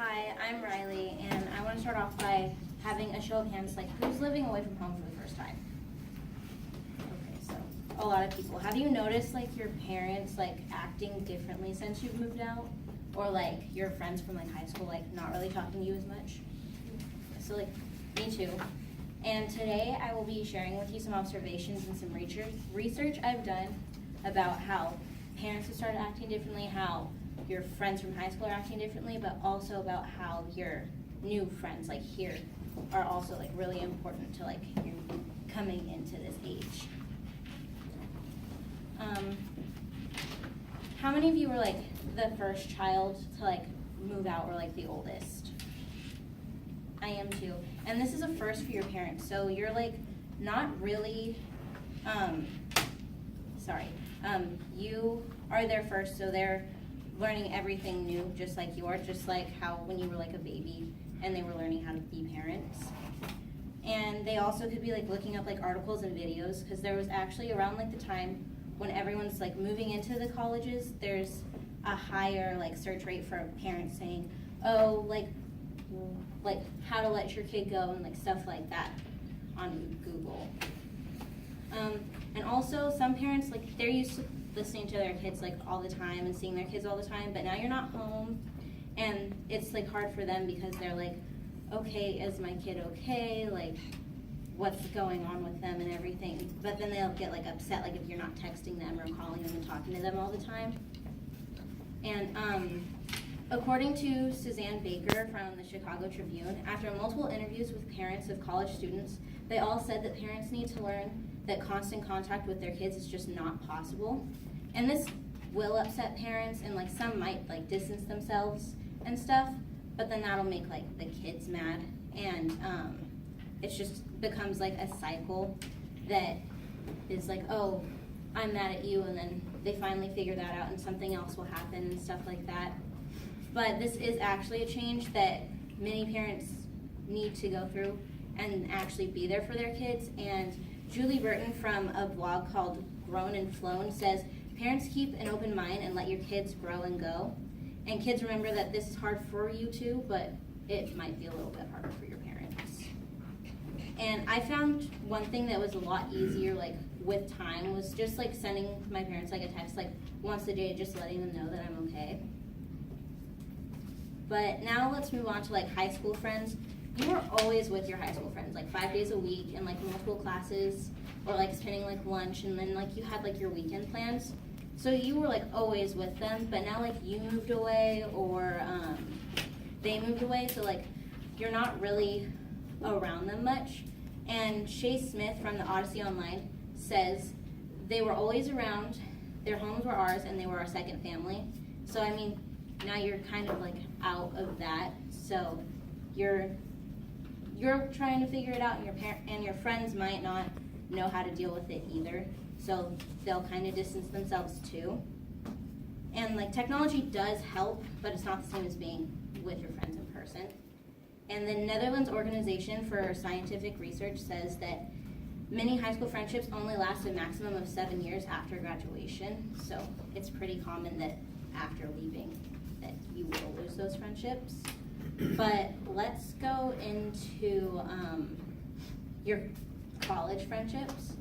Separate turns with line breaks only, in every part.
Hi, I'm Riley, and I want to start off by having a show of hands, like who's living away from home for the first time? Okay, so a lot of people. Have you noticed like your parents like acting differently since you've moved out? Or like your friends from like high school like not really talking to you as much? So like, me too. And today I will be sharing with you some observations and some research I've done about how parents have started acting differently, how your friends from high school are acting differently, but also about how your new friends like here are also like really important to like you coming into this age. How many of you were like the first child to like move out or like the oldest? I am too. And this is a first for your parents. So you're like not really, you are there first, so they're learning everything new, just like you are, just like how when you were like a baby and they were learning how to be parents. And they also could be like looking up like articles and videos, because there was actually around like the time when everyone's like moving into the colleges, there's a higher like search rate for parents saying, oh, like how to let your kid go and like stuff like that on Google. And also some parents, like they're used to listening to their kids like all the time and seeing their kids all the time, but now you're not home and it's like hard for them because they're like, okay, is my kid okay? Like what's going on with them and everything. But then they'll get like upset like if you're not texting them or calling them and talking to them all the time. And according to Suzanne Baker from the Chicago Tribune, after multiple interviews with parents of college students, they all said that parents need to learn that constant contact with their kids is just not possible. And this will upset parents, and like some might like distance themselves and stuff, but then that'll make like the kids mad, and it just becomes like a cycle that is like, oh, I'm mad at you, and then they finally figure that out and something else will happen and stuff like that. But this is actually a change that many parents need to go through and actually be there for their kids. And Julie Burton from a blog called Grown and Flown says, parents keep an open mind and let your kids grow and go. And kids, remember that this is hard for you too, but it might be a little bit harder for your parents. And I found one thing that was a lot easier like with time was just like sending my parents like a text like once a day, just letting them know that I'm okay. But now let's move on to like high school friends. You were always with your high school friends, like 5 days a week and like multiple classes, or like spending like lunch, and then like you had like your weekend plans. So you were like always with them, but now like you moved away or they moved away, so like you're not really around them much. And Shay Smith from the Odyssey Online says, they were always around, their homes were ours, and they were our second family. So I mean, now you're kind of like out of that, so you're trying to figure it out, and your friends might not know how to deal with it either, so they'll kind of distance themselves too. And like technology does help, but it's not the same as being with your friends in person. And the Netherlands Organization for Scientific Research says that many high school friendships only last a maximum of 7 years after graduation, so it's pretty common that after leaving that you will lose those friendships. But let's go into your college friendships.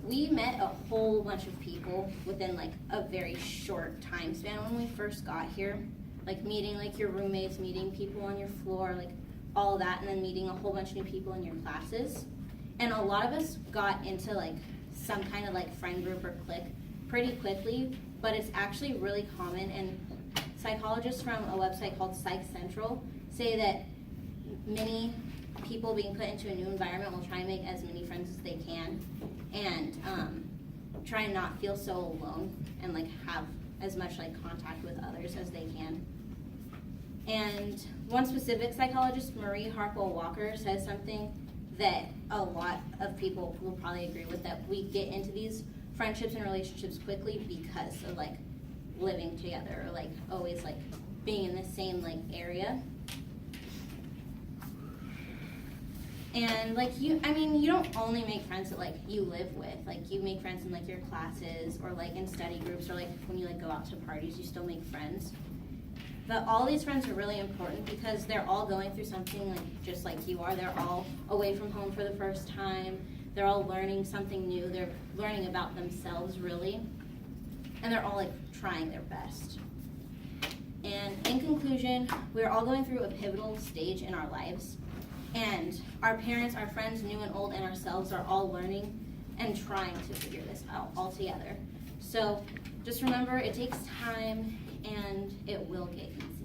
We met a whole bunch of people within like a very short time span when we first got here. Like meeting like your roommates, meeting people on your floor, like all of that, and then meeting a whole bunch of new people in your classes. And a lot of us got into like some kind of like friend group or clique pretty quickly, but it's actually really common, and psychologists from a website called Psych Central say that many people being put into a new environment will try and make as many friends as they can, and try and not feel so alone, and like have as much like contact with others as they can. And one specific psychologist, Marie Harpel Walker, says something that a lot of people will probably agree with, that we get into these friendships and relationships quickly because of like living together, or like always like being in the same like area. And like you don't only make friends that like you live with, like you make friends in like your classes or like in study groups, or like when you like go out to parties, you still make friends. But all these friends are really important because they're all going through something like just like you are. They're all away from home for the first time. They're all learning something new. They're learning about themselves, really. And they're all like trying their best. And in conclusion, we're all going through a pivotal stage in our lives. And our parents, our friends, new and old, and ourselves are all learning and trying to figure this out all together. So just remember, it takes time and it will get easier.